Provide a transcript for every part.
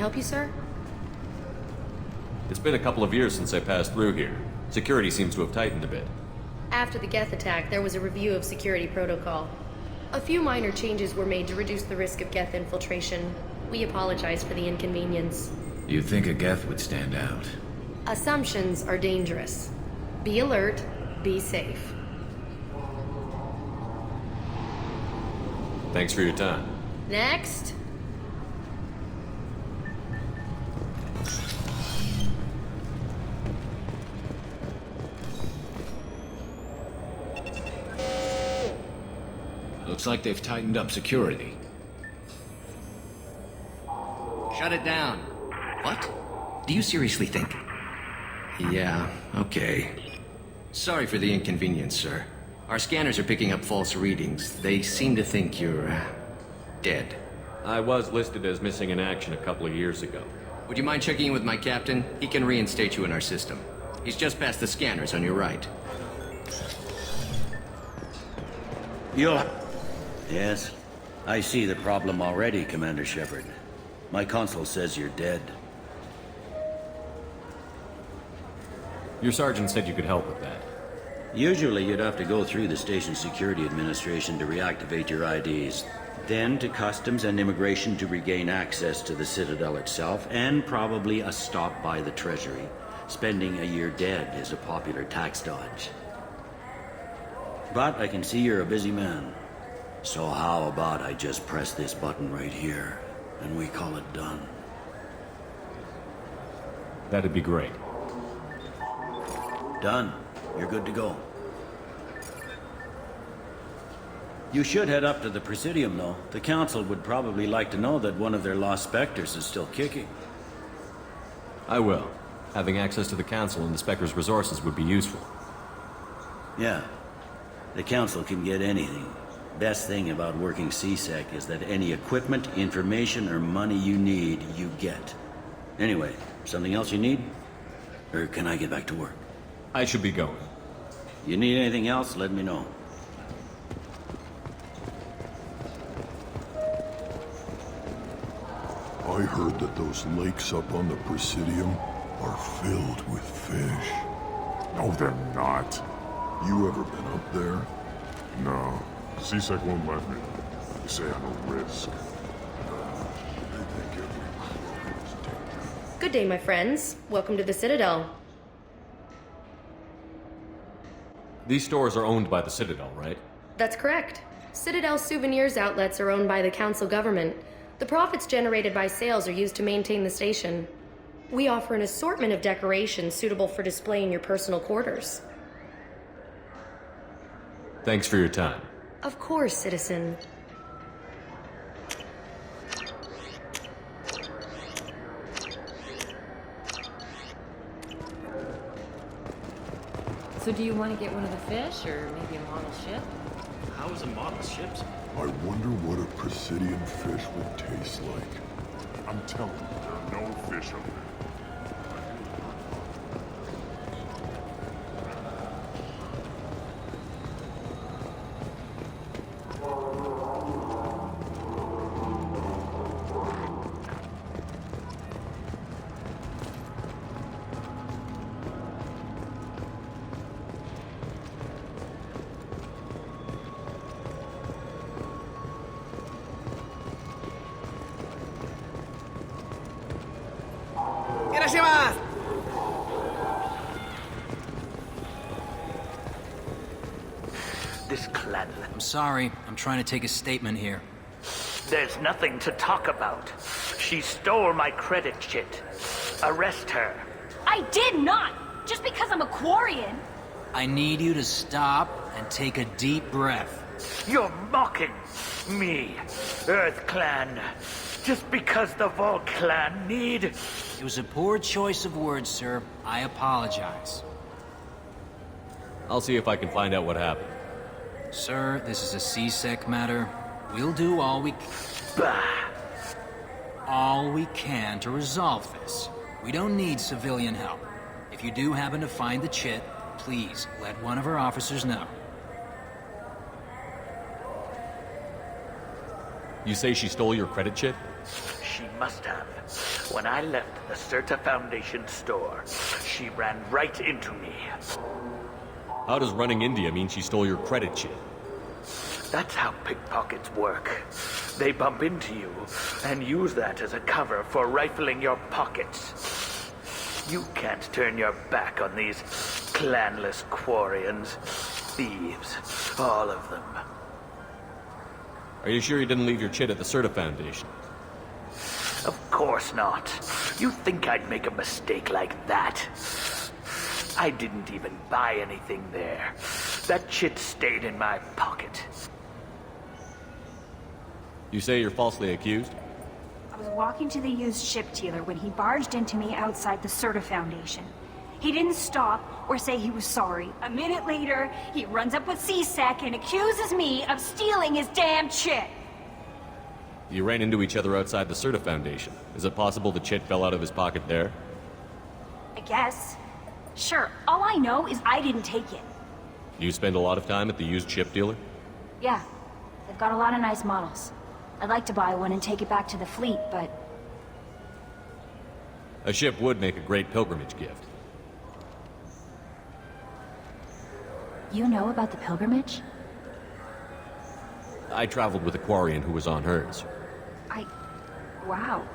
help you, sir? It's been a couple of years since I passed through here. Security seems to have tightened a bit. After the Geth attack, there was a review of security protocol. A few minor changes were made to reduce the risk of Geth infiltration. We apologize for the inconvenience. You think a Geth would stand out? Assumptions are dangerous. Be alert, be safe. Thanks for your time. Next. Looks like they've tightened up security. Shut it down. What? Do you seriously think? Yeah, okay. Sorry for the inconvenience, sir. Our scanners are picking up false readings. They seem to think you're, dead. I was listed as missing in action a couple of years ago. Would you mind checking in with my captain? He can reinstate you in our system. He's just past the scanners on your right. Yes? I see the problem already, Commander Shepard. My console says you're dead. Your sergeant said you could help with that. Usually you'd have to go through the Station Security Administration to reactivate your IDs. Then to Customs and Immigration to regain access to the Citadel itself, and probably a stop by the Treasury. Spending a year dead is a popular tax dodge. But I can see you're a busy man. So how about I just press this button right here, and we call it done? That'd be great. Done. You're good to go. You should head up to the Presidium, though. The Council would probably like to know that one of their lost Spectres is still kicking. I will. Having access to the Council and the Spectre's resources would be useful. Yeah. The Council can get anything. Best thing about working C-Sec is that any equipment, information, or money you need, you get. Anyway, something else you need? Or can I get back to work? I should be going. You need anything else, let me know. I heard that those lakes up on the Presidium are filled with fish. No, they're not. You ever been up there? No. C-Sec won't let me. They say I'm a risk. They think every cloak is dangerous. Good day, my friends. Welcome to the Citadel. These stores are owned by the Citadel, right? That's correct. Citadel souvenirs outlets are owned by the Council government. The profits generated by sales are used to maintain the station. We offer an assortment of decorations suitable for display in your personal quarters. Thanks for your time. Of course, citizen. So do you want to get one of the fish, or maybe a model ship? How is a model ship? I wonder what a Presidium fish would taste like. I'm telling you, there are no fish up there. This clan. I'm sorry. I'm trying to take a statement here. There's nothing to talk about. She stole my credit chit. Arrest her. I did not! Just because I'm a Quarian! I need you to stop and take a deep breath. You're mocking me, Earth Clan. Just because the Vault Clan need... It was a poor choice of words, sir. I apologize. I'll see if I can find out what happened. Sir, this is a C-Sec matter. We'll do all we can to resolve this. We don't need civilian help. If you do happen to find the chit, please let one of our officers know. You say she stole your credit chit? she must have. When I left the Certa Foundation store, she ran right into me. How does running into you mean she stole your credit chit? That's how pickpockets work. They bump into you and use that as a cover for rifling your pockets. You can't turn your back on these clanless Quarians. Thieves, all of them. Are you sure you didn't leave your chit at the Certa Foundation? Of course not. You think I'd make a mistake like that? I didn't even buy anything there. That chit stayed in my pocket. You say you're falsely accused? I was walking to the used ship dealer when he barged into me outside the Certa Foundation. He didn't stop or say he was sorry. A minute later, he runs up with C-Sec and accuses me of stealing his damn chit. You ran into each other outside the Certa Foundation. Is it possible the chit fell out of his pocket there? I guess. Sure, all I know is I didn't take it. You spend a lot of time at the used ship dealer? Yeah, they've got a lot of nice models. I'd like to buy one and take it back to the fleet, but A ship would make a great pilgrimage gift. you know about the pilgrimage? I traveled with a Quarian who was on hers. Wow.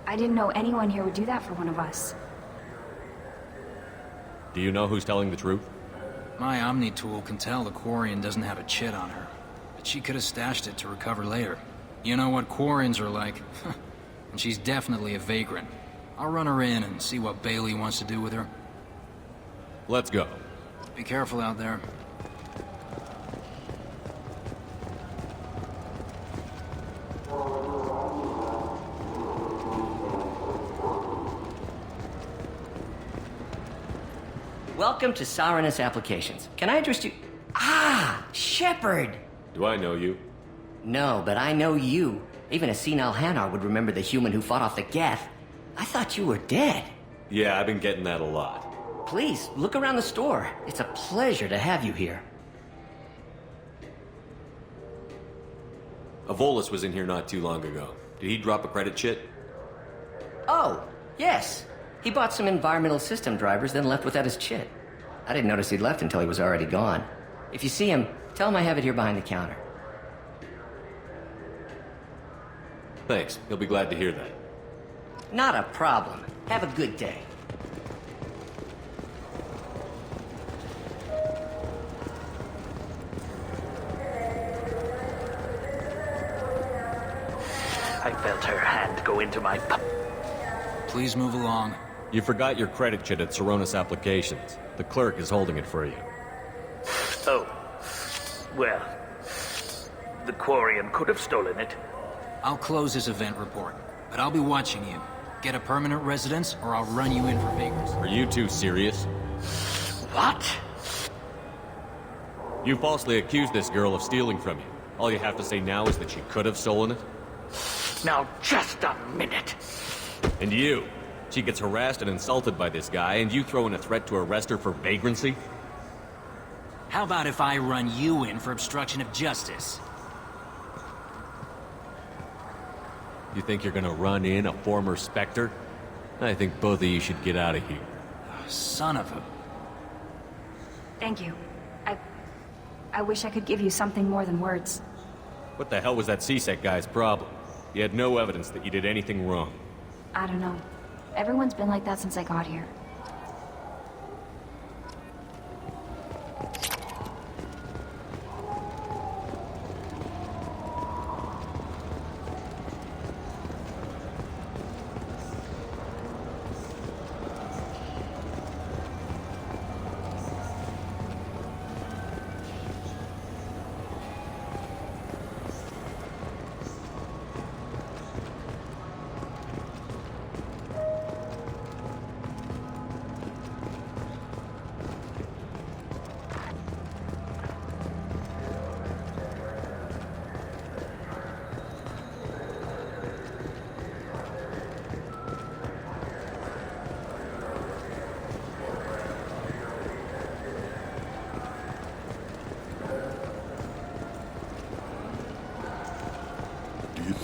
I didn't know anyone here would do that for one of us. Do you know who's telling the truth? My Omni tool can tell the Quarian doesn't have a chit on her, but she could have stashed it to recover later. You know what Quarians are like. And she's definitely a vagrant. I'll run her in and see what Bailey wants to do with her. Let's go. Be careful out there. Welcome to Sarenus Applications. Can I address you? Ah, Shepard! Do I know you? No, but I know you. Even a senile Hanar would remember the human who fought off the Geth. I thought you were dead. Yeah, I've been getting that a lot. Please, look around the store. It's a pleasure to have you here. Avolis was in here not too long ago. Did he drop a credit chit? Oh, yes. He bought some environmental system drivers, then left without his chit. I didn't notice he'd left until he was already gone. If you see him, tell him I have it here behind the counter. Thanks. He'll be glad to hear that. Not a problem. Have a good day. I felt her hand go into my Please move along. You forgot your credit chit at Sarenus Applications. The clerk is holding it for you. Oh. Well, the Quarian could have stolen it. I'll close this event report, but I'll be watching you. Get a permanent residence, or I'll run you in for vagrancy. Are you two serious? What? You falsely accused this girl of stealing from you. All you have to say now is that she could have stolen it? Now, just a minute. And you. She gets harassed and insulted by this guy, and you throw in a threat to arrest her for vagrancy? How about if I run you in for obstruction of justice? You think you're gonna run in a former Spectre? I think both of you should get out of here. Son of a... Thank you. I wish I could give you something more than words. What the hell was that C-Sec guy's problem? He had no evidence that you did anything wrong. I don't know. Everyone's been like that since I got here.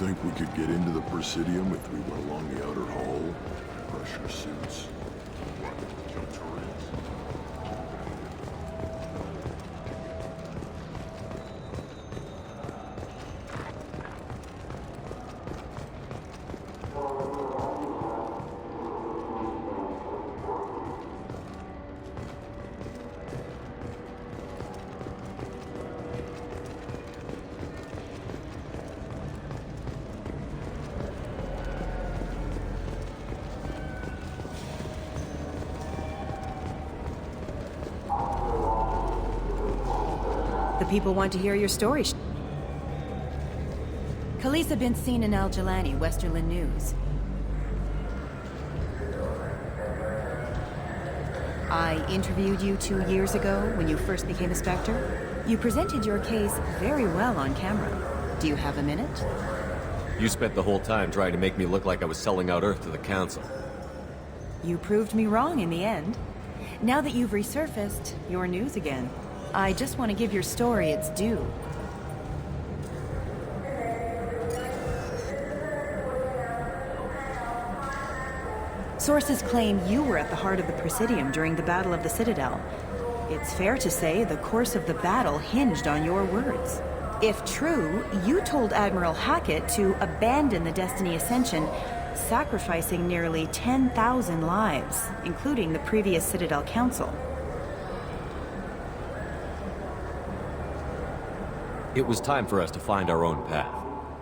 think we could get into the Presidium if we went along the outer hall? Pressure suits. What? Kill Turians? The people want to hear your story. Khaleesa bint Sinan al-Jalani, Westerland News. I interviewed you 2 years ago when you first became a Spectre. You presented your case very well on camera. Do you have a minute? You spent the whole time trying to make me look like I was selling out Earth to the Council. You proved me wrong in the end. Now that you've resurfaced, you're news again. I just want to give your story its due. Sources claim you were at the heart of the Presidium during the Battle of the Citadel. It's fair to say the course of the battle hinged on your words. If true, you told Admiral Hackett to abandon the Destiny Ascension, sacrificing nearly 10,000 lives, including the previous Citadel Council. It was time for us to find our own path.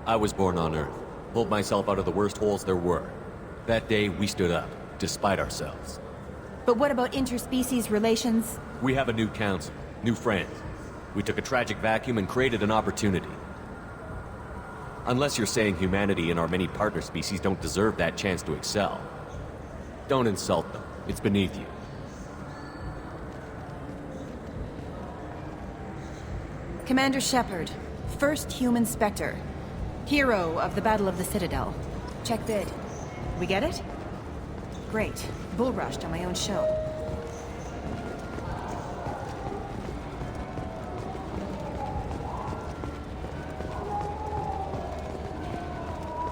I was born on Earth, pulled myself out of the worst holes there were. That day, we stood up, despite ourselves. But what about interspecies relations? We have a new council, new friends. We took a tragic vacuum and created an opportunity. Unless you're saying humanity and our many partner species don't deserve that chance to excel. Don't insult them. It's beneath you. Commander Shepard, first human Spectre. Hero of the Battle of the Citadel. Check bid. We get it? Great. Bull rushed on my own show.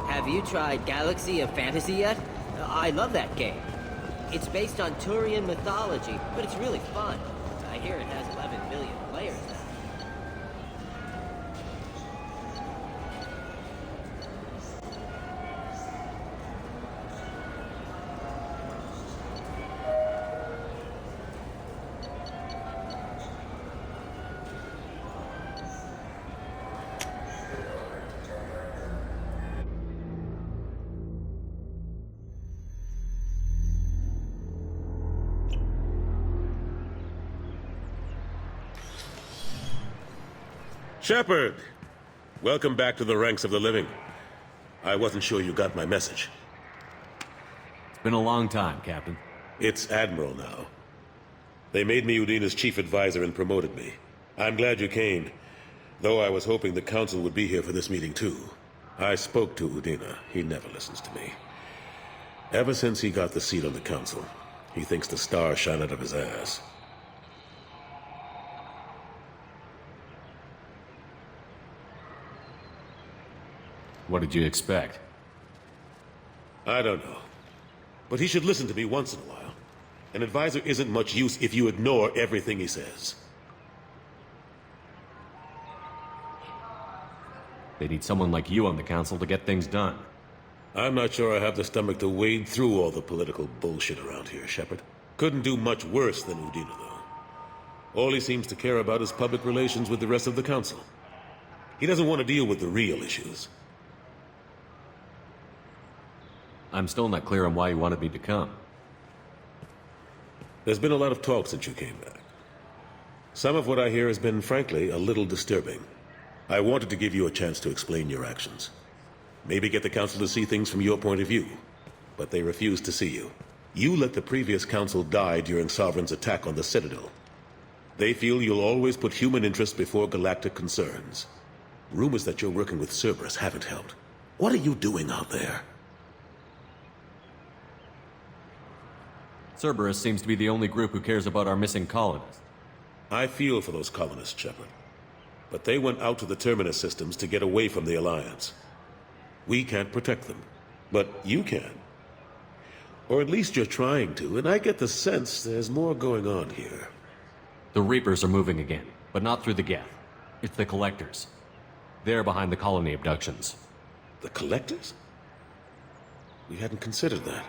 Have you tried Galaxy of Fantasy yet? I love that game. It's based on Turian mythology, but it's really fun. I hear it has 11 million players now. Shepard! Welcome back to the ranks of the living. I wasn't sure you got my message. It's been a long time, Captain. It's Admiral now. They made me Udina's chief advisor and promoted me. I'm glad you came, though I was hoping the Council would be here for this meeting too. I spoke to Udina. He never listens to me. Ever since he got the seat on the Council, he thinks the stars shine out of his ass. What did you expect? I don't know. But he should listen to me once in a while. An advisor isn't much use if you ignore everything he says. They need someone like you on the Council to get things done. I'm not sure I have the stomach to wade through all the political bullshit around here, Shepard. Couldn't do much worse than Udina, though. All he seems to care about is public relations with the rest of the Council. He doesn't want to deal with the real issues. I'm still not clear on why you wanted me to come. There's been a lot of talk since you came back. Some of what I hear has been, frankly, a little disturbing. I wanted to give you a chance to explain your actions. Maybe get the Council to see things from your point of view. But they refuse to see you. You let the previous Council die during Sovereign's attack on the Citadel. They feel you'll always put human interests before galactic concerns. Rumors that you're working with Cerberus haven't helped. What are you doing out there? Cerberus seems to be the only group who cares about our missing colonists. I feel for those colonists, Shepard. But they went out to the Terminus systems to get away from the Alliance. We can't protect them. But you can. Or at least you're trying to, and I get the sense there's more going on here. The Reapers are moving again, but not through the Geth. It's the Collectors. They're behind the colony abductions. The Collectors? We hadn't considered that.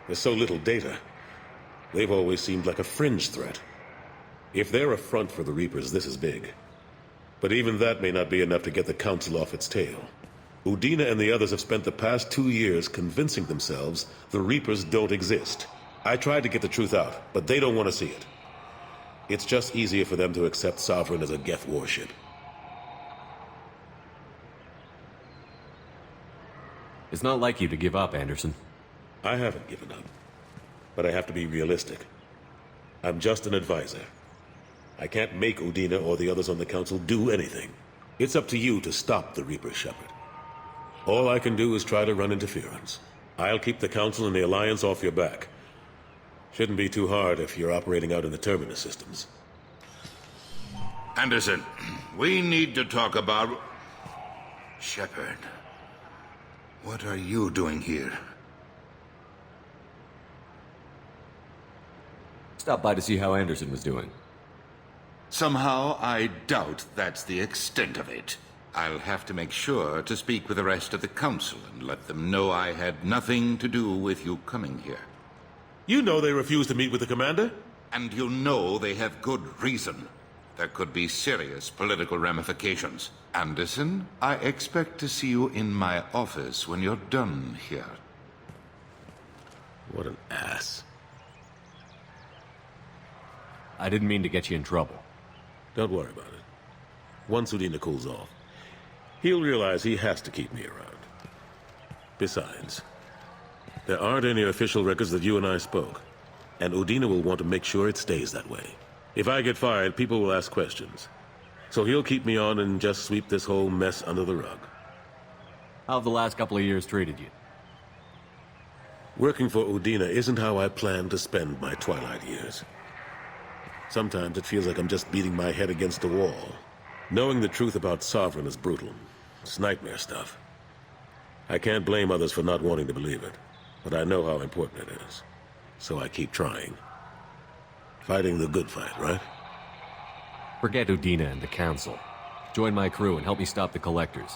There's so little data. They've always seemed like a fringe threat. If they're a front for the Reapers, this is big. But even that may not be enough to get the Council off its tail. Udina and the others have spent the past 2 years convincing themselves the Reapers don't exist. I tried to get the truth out, but they don't want to see it. It's just easier for them to accept Sovereign as a Geth warship. It's not like you to give up, Anderson. I haven't given up. But I have to be realistic. I'm just an advisor. I can't make Udina or the others on the Council do anything. It's up to you to stop the Reaper, Shepard. All I can do is try to run interference. I'll keep the Council and the Alliance off your back. Shouldn't be too hard if you're operating out in the Terminus systems. Anderson, we need to talk about... Shepard. What are you doing here? Stopped by to see how Anderson was doing. Somehow, I doubt that's the extent of it. I'll have to make sure to speak with the rest of the Council and let them know I had nothing to do with you coming here. You know they refused to meet with the Commander? And you know they have good reason. There could be serious political ramifications. Anderson, I expect to see you in my office when you're done here. What an ass. I didn't mean to get you in trouble. Don't worry about it. Once Udina cools off, he'll realize he has to keep me around. Besides, there aren't any official records that you and I spoke, and Udina will want to make sure it stays that way. If I get fired, people will ask questions. So he'll keep me on and just sweep this whole mess under the rug. How have the last couple of years treated you? Working for Udina isn't how I planned to spend my twilight years. Sometimes it feels like I'm just beating my head against a wall. Knowing the truth about Sovereign is brutal. It's nightmare stuff. I can't blame others for not wanting to believe it, but I know how important it is. So I keep trying. Fighting the good fight, right? Forget Udina and the Council. Join my crew and help me stop the Collectors.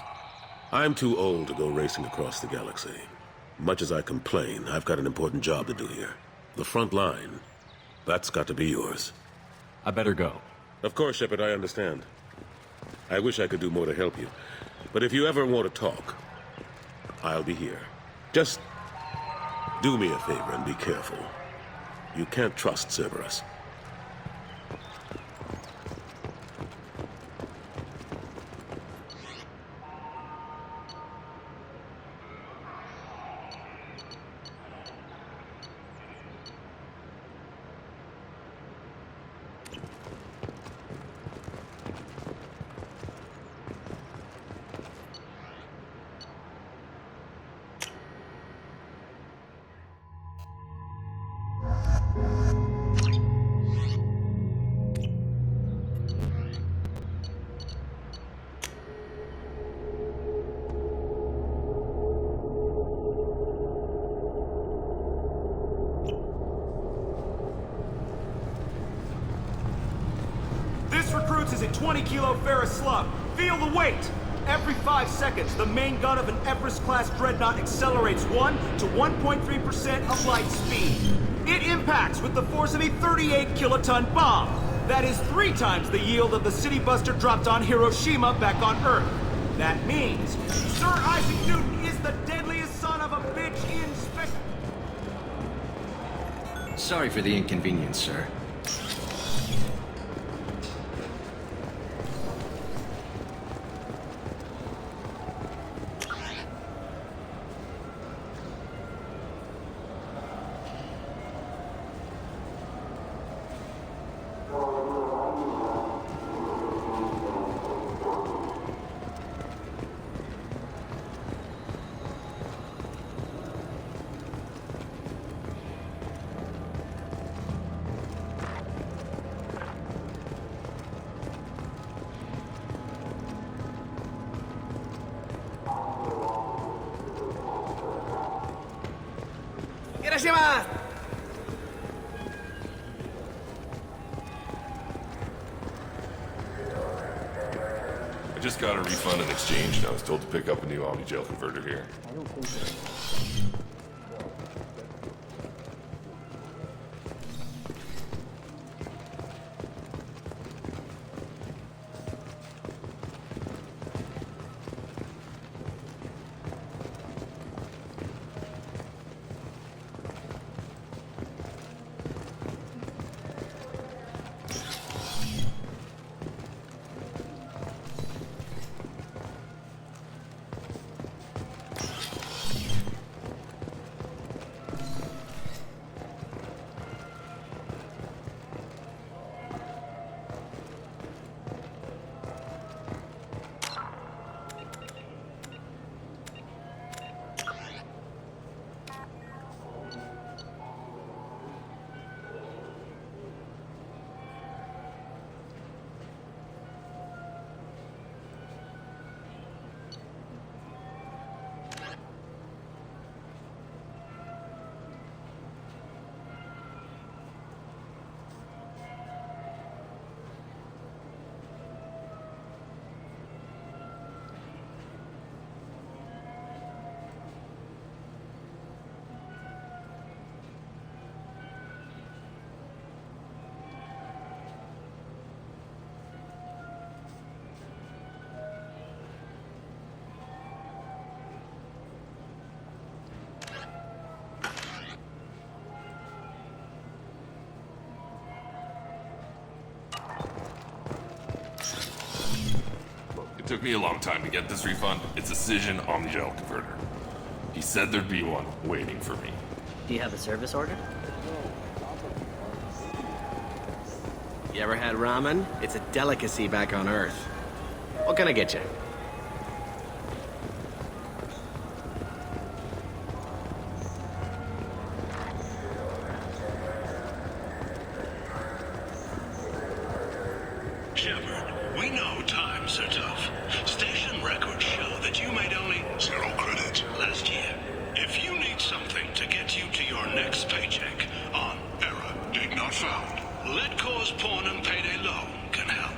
I'm too old to go racing across the galaxy. Much as I complain, I've got an important job to do here. The front line. That's got to be yours. I better go. Of course, Shepard, I understand. I wish I could do more to help you. But if you ever want to talk, I'll be here. Just do me a favor and be careful. You can't trust Cerberus. Recruits is a 20-kilo ferrous slug. Feel the weight! Every 5 seconds, the main gun of an Everest-class dreadnought accelerates 1 to 1.3% of light speed. It impacts with the force of a 38-kiloton bomb. That is 3 times the yield of the city buster dropped on Hiroshima back on Earth. That means Sir Isaac Newton is the deadliest son of a bitch in space. Sorry for the inconvenience, sir. I just got a refund in exchange, and I was told to pick up a new Omni Gel converter here. It took me a long time to get this refund. It's a Cision Omnigel converter. He said there'd be one waiting for me. Do you have a service order? You ever had ramen? It's a delicacy back on Earth. What can I get you? Shepard, we know times are tough. Station records show that you made only 0 credit last year. If you need something to get you to your next paycheck on error, dig not found, Letcor's Pawn and Payday Loan can help.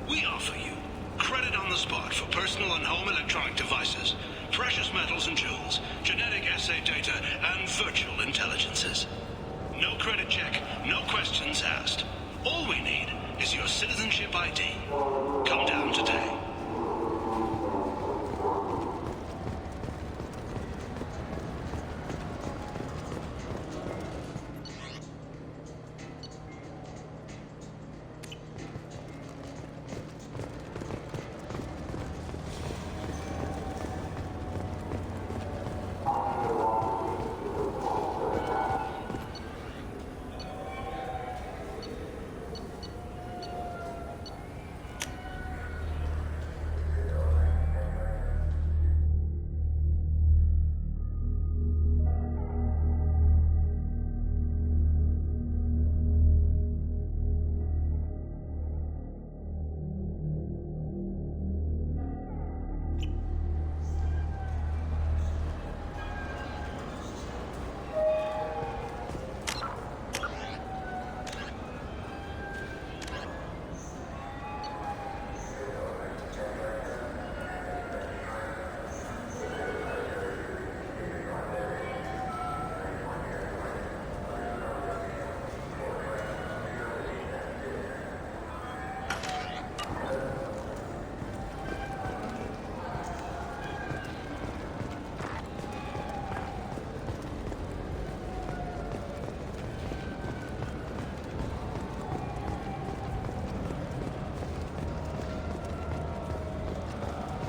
We offer you credit on the spot for personal and home electronic devices, precious metals and jewels, genetic assay data, and virtual intelligences. No credit check, no questions asked. All we need is your citizenship ID. Come down today.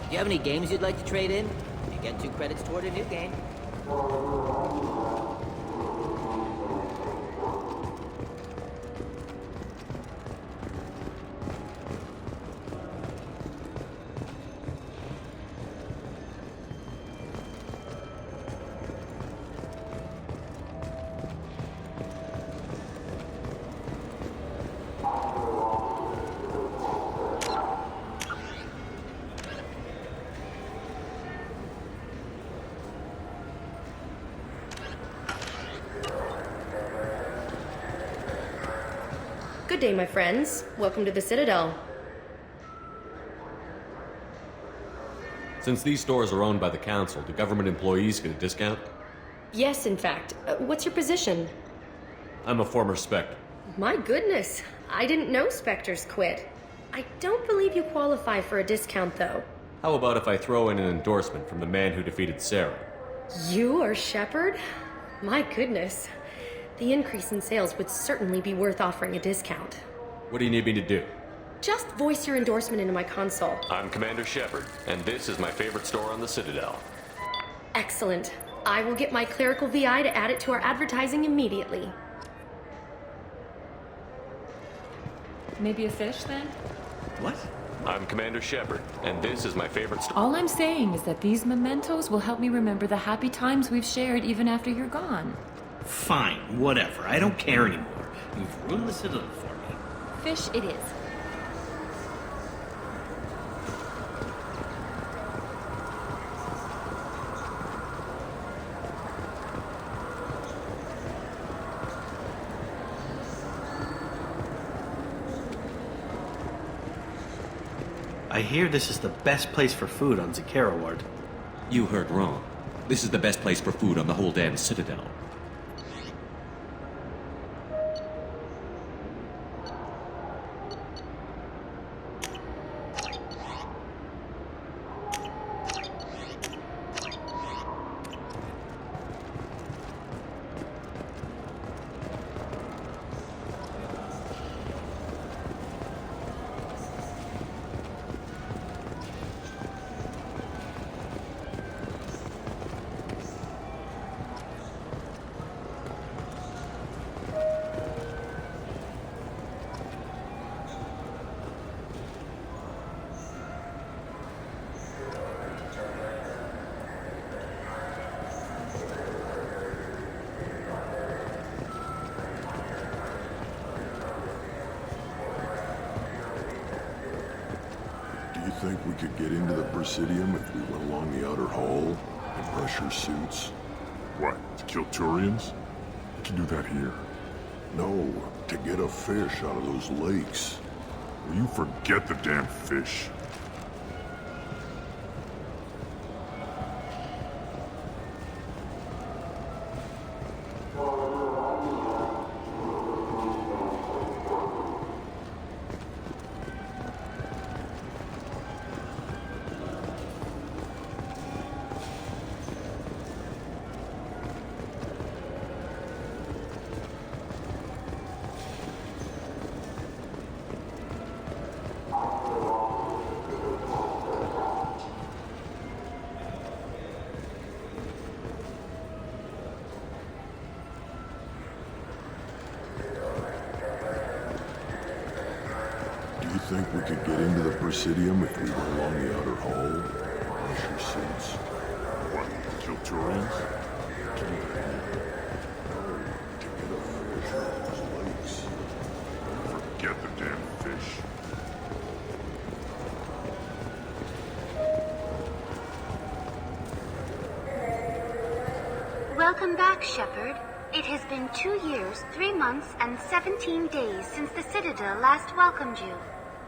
Do you have any games you'd like to trade in? You get 2 credits toward a new game. Good day, my friends. Welcome to the Citadel. Since these stores are owned by the Council, do government employees get a discount? Yes, in fact. What's your position? I'm a former Spectre. My goodness. I didn't know Spectres quit. I don't believe you qualify for a discount, though. How about if I throw in an endorsement from the man who defeated Sarah? You are Shepard? My goodness. The increase in sales would certainly be worth offering a discount. What do you need me to do? Just voice your endorsement into my console. I'm Commander Shepard, and this is my favorite store on the Citadel. Excellent. I will get my clerical VI to add it to our advertising immediately. Maybe a fish, then? What? I'm Commander Shepard, and this is my favorite store. All I'm saying is that these mementos will help me remember the happy times we've shared even after you're gone. Fine, whatever. I don't care anymore. You've ruined the Citadel for me. Fish it is. I hear this is the best place for food on Zakera Ward. You heard wrong. This is the best place for food on the whole damn Citadel. Do you think we could get into the Presidium if we went along the outer hall in pressure suits? What, to kill Turians? We can do that here. No, to get a fish out of those lakes. Will you forget the damn fish? Do you think we could get into the Presidium if we went along the outer hall? Pressure suits. What, to kill Turians? To do that here. No, to get a fish out of those lakes. Forget the damn fish. Welcome back, Shepard. It has been 2 years, 3 months, and 17 days since the Citadel last welcomed you.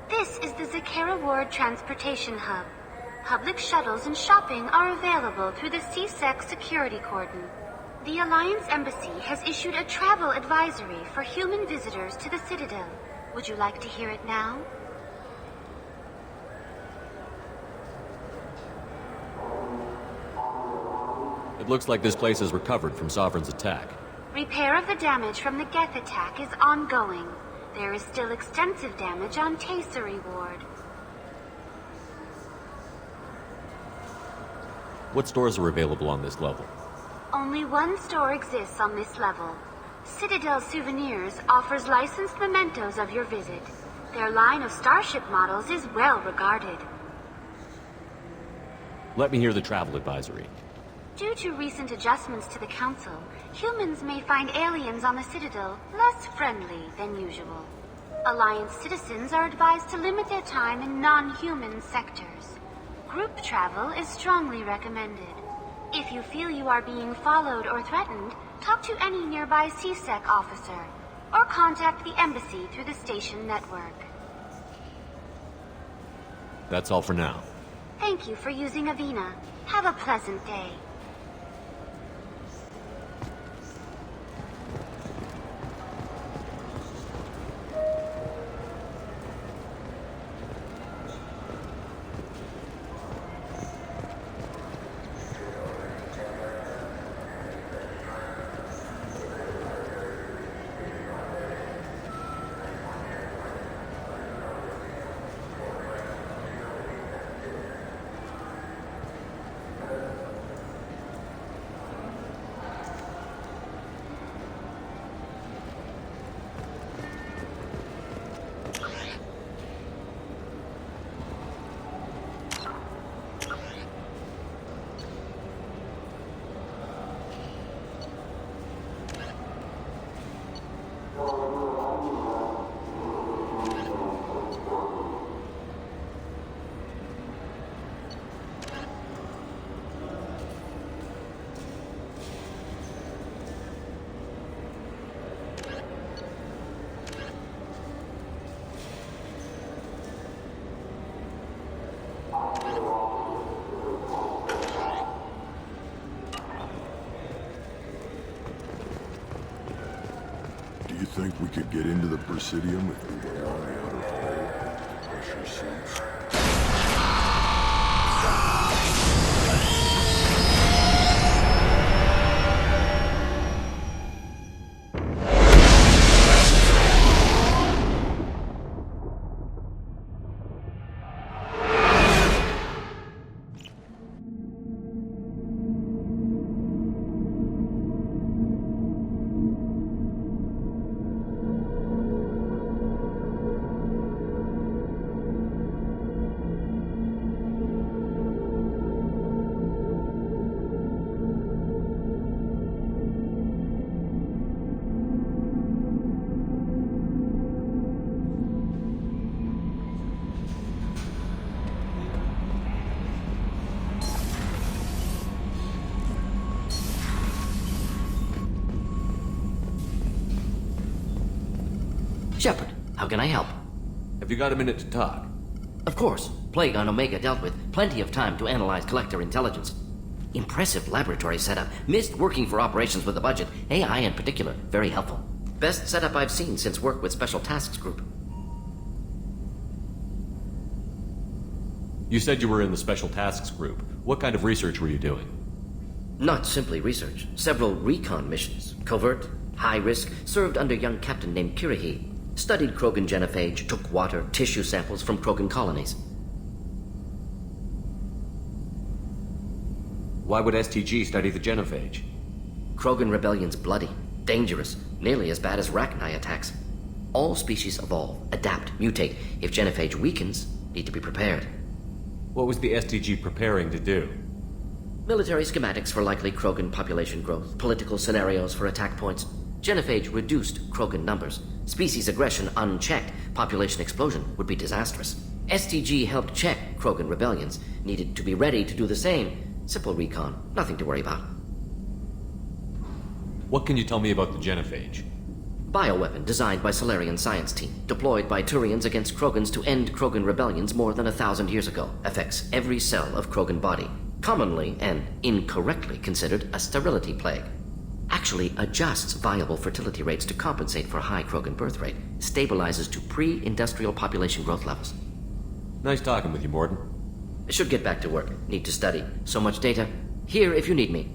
This is the Zakera Ward Transportation Hub. Public shuttles and shopping are available through the CSEC security cordon. The Alliance Embassy has issued a travel advisory for human visitors to the Citadel. Would you like to hear it now? It looks like this place is recovered from Sovereign's attack. Repair of the damage from the Geth attack is ongoing. There is still extensive damage on Tasery Ward. What stores are available on this level? Only one store exists on this level. Citadel Souvenirs offers licensed mementos of your visit. Their line of starship models is well regarded. Let me hear the travel advisory. Due to recent adjustments to the Council, humans may find aliens on the Citadel less friendly than usual. Alliance citizens are advised to limit their time in non-human sectors. Group travel is strongly recommended. If you feel you are being followed or threatened, talk to any nearby CSEC officer. or contact the embassy through the station network. That's all for now. Thank you for using Avina. Have a pleasant day. Do you think we could get into the Presidium if we went along the outer hall? Pressure suits. Shepard, how can I help? Have you got a minute to talk? Of course. Plague on Omega dealt with. Plenty of time to analyze Collector intelligence. Impressive laboratory setup. Missed working for operations with a budget. AI in particular. Very helpful. Best setup I've seen since work with Special Tasks Group. You said you were in the Special Tasks Group. What kind of research were you doing? Not simply research. Several recon missions. Covert, high risk, served under a young captain named Kirahi. Studied Krogan genophage, took water, tissue samples from Krogan colonies. Why would STG study the genophage? Krogan rebellion's bloody, dangerous, nearly as bad as Rachni attacks. All species evolve, adapt, mutate. If genophage weakens, need to be prepared. What was the STG preparing to do? Military schematics for likely Krogan population growth, political scenarios for attack points. Genophage reduced Krogan numbers. Species aggression unchecked, population explosion would be disastrous. STG helped check Krogan rebellions, needed to be ready to do the same. Simple recon, nothing to worry about. What can you tell me about the genophage? Bioweapon designed by Solarian science team, deployed by Turians against Krogans to end Krogan rebellions more than 1,000 years ago. Affects every cell of Krogan body. Commonly and incorrectly considered a sterility plague. Actually adjusts viable fertility rates to compensate for high Krogan birth rate. Stabilizes to pre-industrial population growth levels. Nice talking with you, Mordin. I should get back to work. Need to study. So much data. Here if you need me.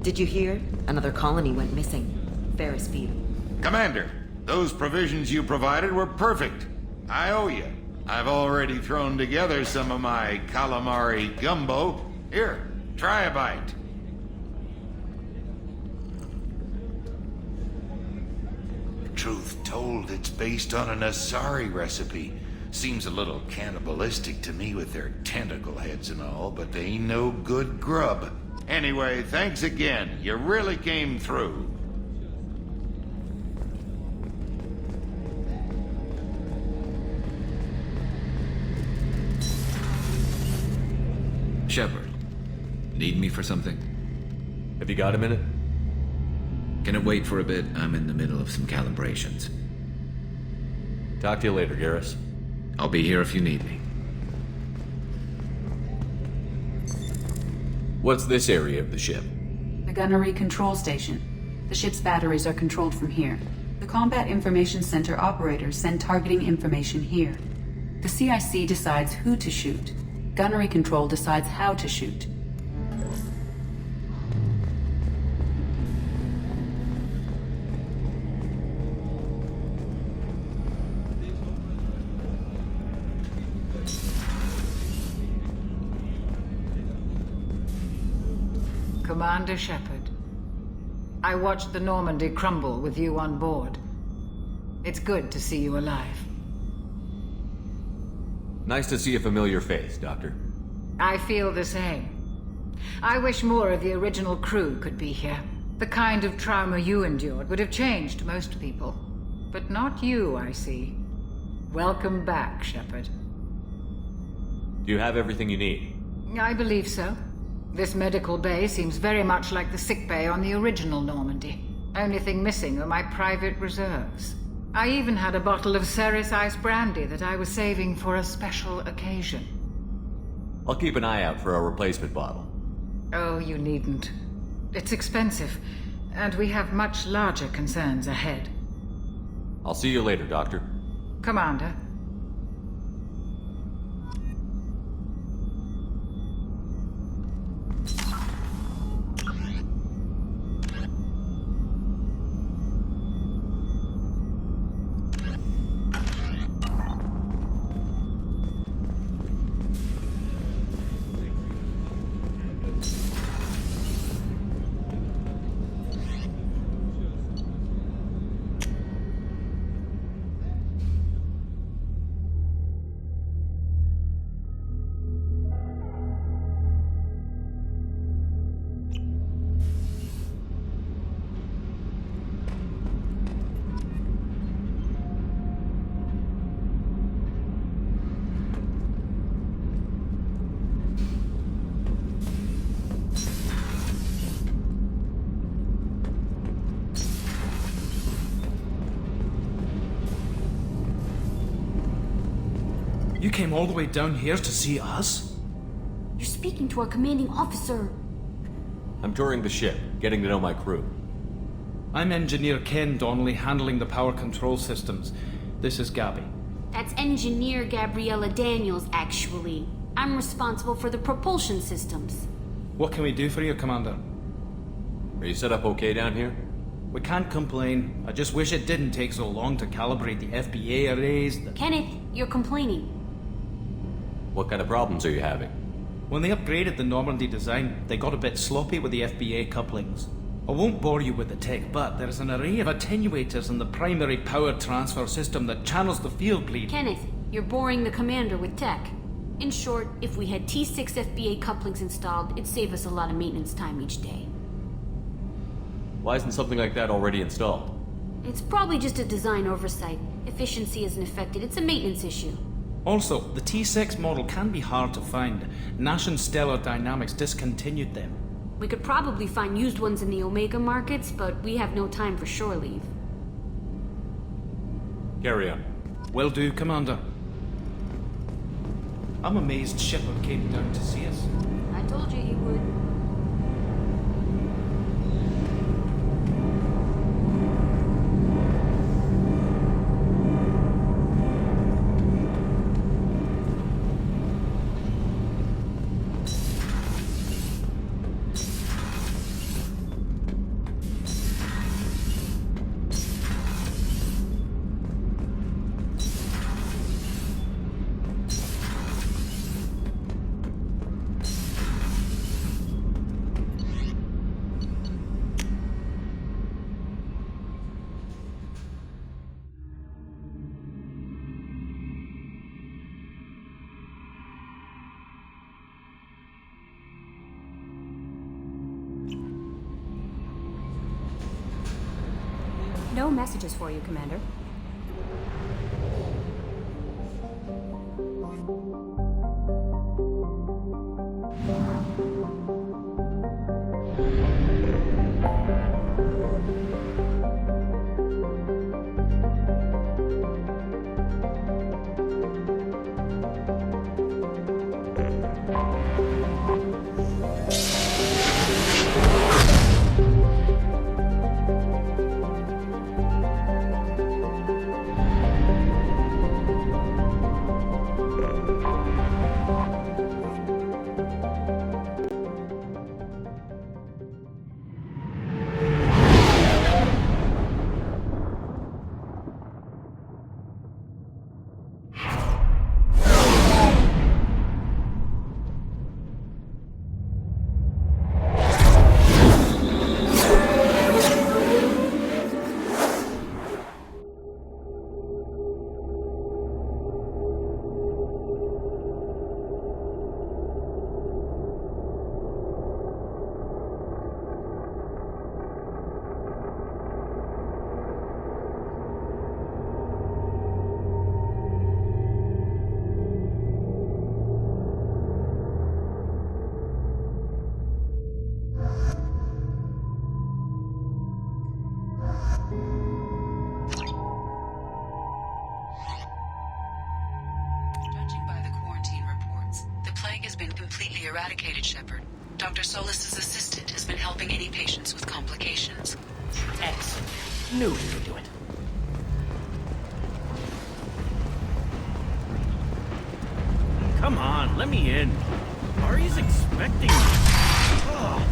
Did you hear? Another colony went missing. Ferris Beetle. Commander, those provisions you provided were perfect. I owe you. I've already thrown together some of my calamari gumbo. Here, try a bite. Truth told, it's based on an Asari recipe. Seems a little cannibalistic to me with their tentacle heads and all, but they ain't no good grub. Anyway, thanks again. You really came through. Shepard, need me for something? Have you got a minute? Can it wait for a bit? I'm in the middle of some calibrations. Talk to you later, Garrus. I'll be here if you need me. What's this area of the ship? The gunnery control station. The ship's batteries are controlled from here. The Combat Information Center operators send targeting information here. The CIC decides who to shoot. Gunnery control decides how to shoot. Commander Shepard, I watched the Normandy crumble with you on board. It's good to see you alive. Nice to see a familiar face, Doctor. I feel the same. I wish more of the original crew could be here. The kind of trauma you endured would have changed most people. But not you, I see. Welcome back, Shepard. Do you have everything you need? I believe so. This medical bay seems very much like the sick bay on the original Normandy. Only thing missing are my private reserves. I even had a bottle of Ceres Ice brandy that I was saving for a special occasion. I'll keep an eye out for a replacement bottle. Oh, you needn't. It's expensive, and we have much larger concerns ahead. I'll see you later, Doctor. Commander. You came all the way down here to see us? You're speaking to our commanding officer. I'm touring the ship, getting to know my crew. I'm Engineer Ken Donnelly, handling the power control systems. This is Gabby. That's Engineer Gabriella Daniels, actually. I'm responsible for the propulsion systems. What can we do for you, Commander? Are you set up okay down here? We can't complain. I just wish it didn't take so long to calibrate the FBA arrays. Kenneth, you're complaining. What kind of problems are you having? When they upgraded the Normandy design, they got a bit sloppy with the FBA couplings. I won't bore you with the tech, but there's an array of attenuators in the primary power transfer system that channels the field bleed. Kenneth, you're boring the commander with tech. In short, if we had T6 FBA couplings installed, it'd save us a lot of maintenance time each day. Why isn't something like that already installed? It's probably just a design oversight. Efficiency isn't affected. It's a maintenance issue. Also, the T6 model can be hard to find. Nash and Stellar Dynamics discontinued them. We could probably find used ones in the Omega markets, but we have no time for shore leave. Carry on. Will do, Commander. I'm amazed Shepard came down to see us. I told you he would. No messages for you, Commander. Judging by the quarantine reports, the plague has been completely eradicated, Shepard. Dr. Solis's assistant has been helping any patients with complications. Excellent. Knew he would do it. Come on, let me in. Ari's expecting me. Ugh.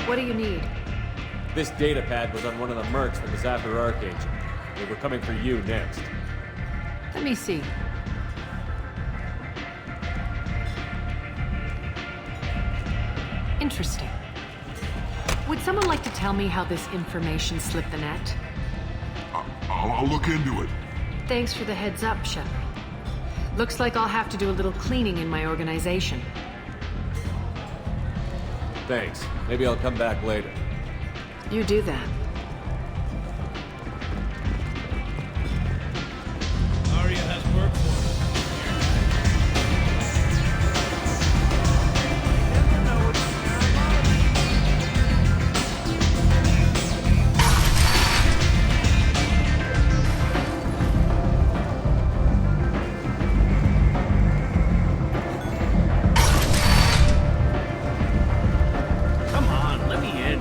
What do you need? This data pad was on one of the mercs from the Zafir Archangel. They were coming for you next. Let me see. Interesting. Would someone like to tell me how this information slipped the net? I'll look into it. Thanks for the heads up, Shepard. Looks like I'll have to do a little cleaning in my organization. Thanks. Maybe I'll come back later. You do that. Aria has work for us. Come on, let me in.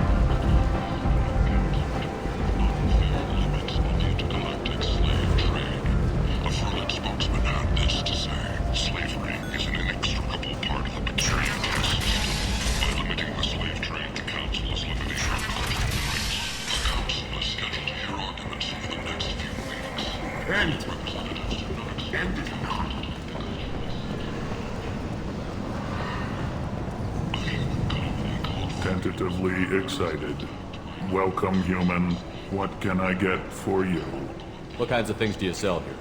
Tentatively excited. Welcome, human. What can I get for you? What kinds of things do you sell here?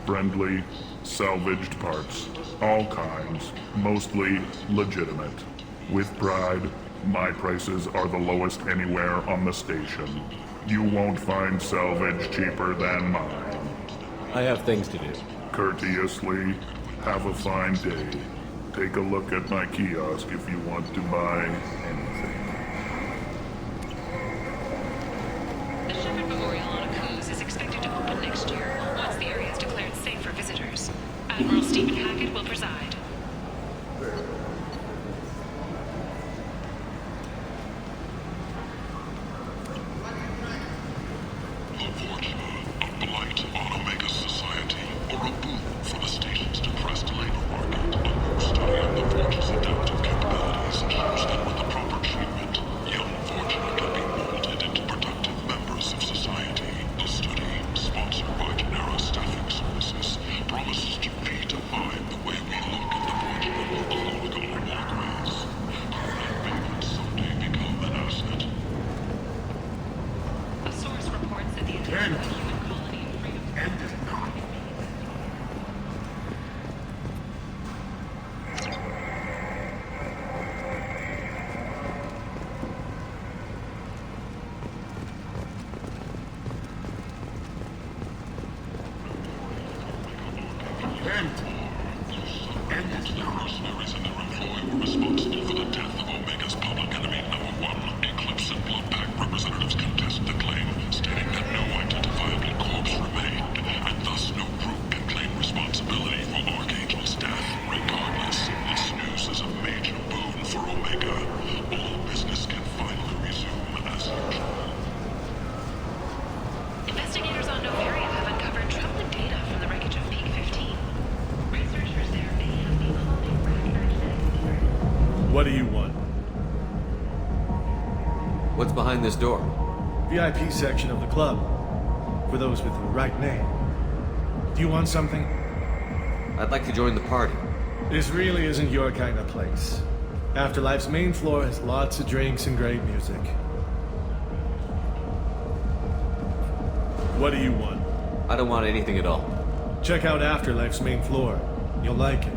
Friendly, salvaged parts. All kinds. Mostly legitimate. With pride, my prices are the lowest anywhere on the station. You won't find salvage cheaper than mine. I have things to do. Courteously, have a fine day. Take a look at my kiosk if you want to buy anything. The Shepard Memorial on Akuz is expected to open next year, once the area is declared safe for visitors. Admiral Stephen Hackett will preside. A blight on Omega society, or a boon for the station's depressed labor market. Study of the Forge's adaptive capabilities shows that with the proper End it now. End it now. Mercenaries and their employ were responsible for the death of Omega's public enemy #1. Eclipse and Bloodpack representatives contest the claim, stating that no identifiable corpse remained, and thus no group can claim responsibility for Archangel's death. Regardless, this news is a major boon for Omega. All business can finally resume as usual. Investigators on Novaria have uncovered troubling data from the wreckage of Peak 15. Researchers there may have the What do you want? What's behind this door? VIP section of the club. For those with the right name. Do you want something? I'd like to join the party. This really isn't your kind of place. Afterlife's main floor has lots of drinks and great music. What do you want? I don't want anything at all. Check out Afterlife's main floor. You'll like it.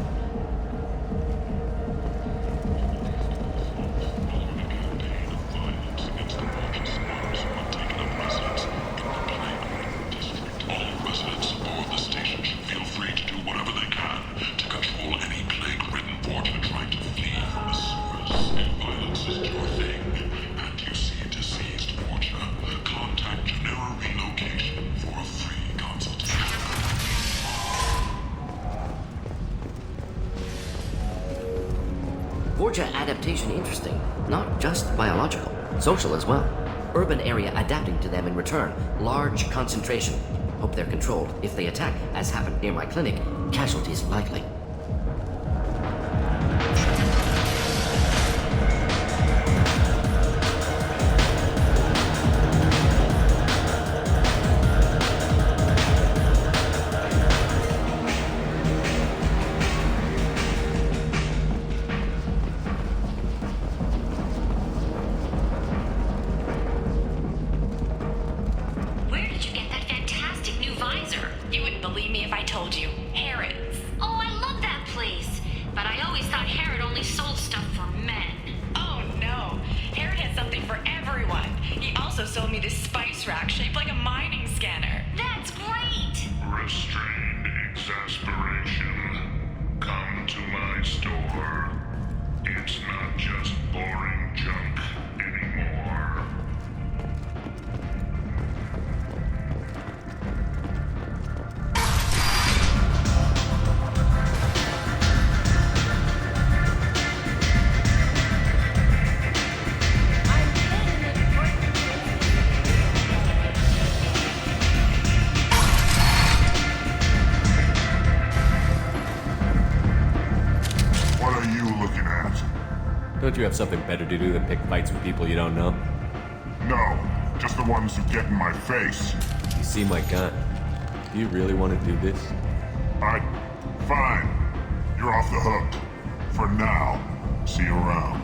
All residents aboard the station should feel free to do whatever they can to control any plague-ridden portal trying to flee from the sewers. If violence is your thing, and you see deceased Portia, contact Genera Relocation for a free consultation. Vorja adaptation interesting. Not just biological, social as well. Urban area adapting to them in return. Large concentration. Hope they're controlled. If they attack, as happened near my clinic, casualties likely. Where did you get that fantastic new visor? You wouldn't believe me if I told you. Harrods. Oh, I love that place. But I always thought Harrod only sold stuff for men. Oh, no. Harrod had something for everyone. He also sold me this spice rack shaped like a mining scanner. That's great. Restrained exasperation. Come to my store. It's not just boring junk anymore. What are you looking at? Don't you have something better to do than pick fights with people you don't know? No, just the ones who get in my face. You see my gun. Do you really want to do this? Fine. You're off the hook. For now. See you around.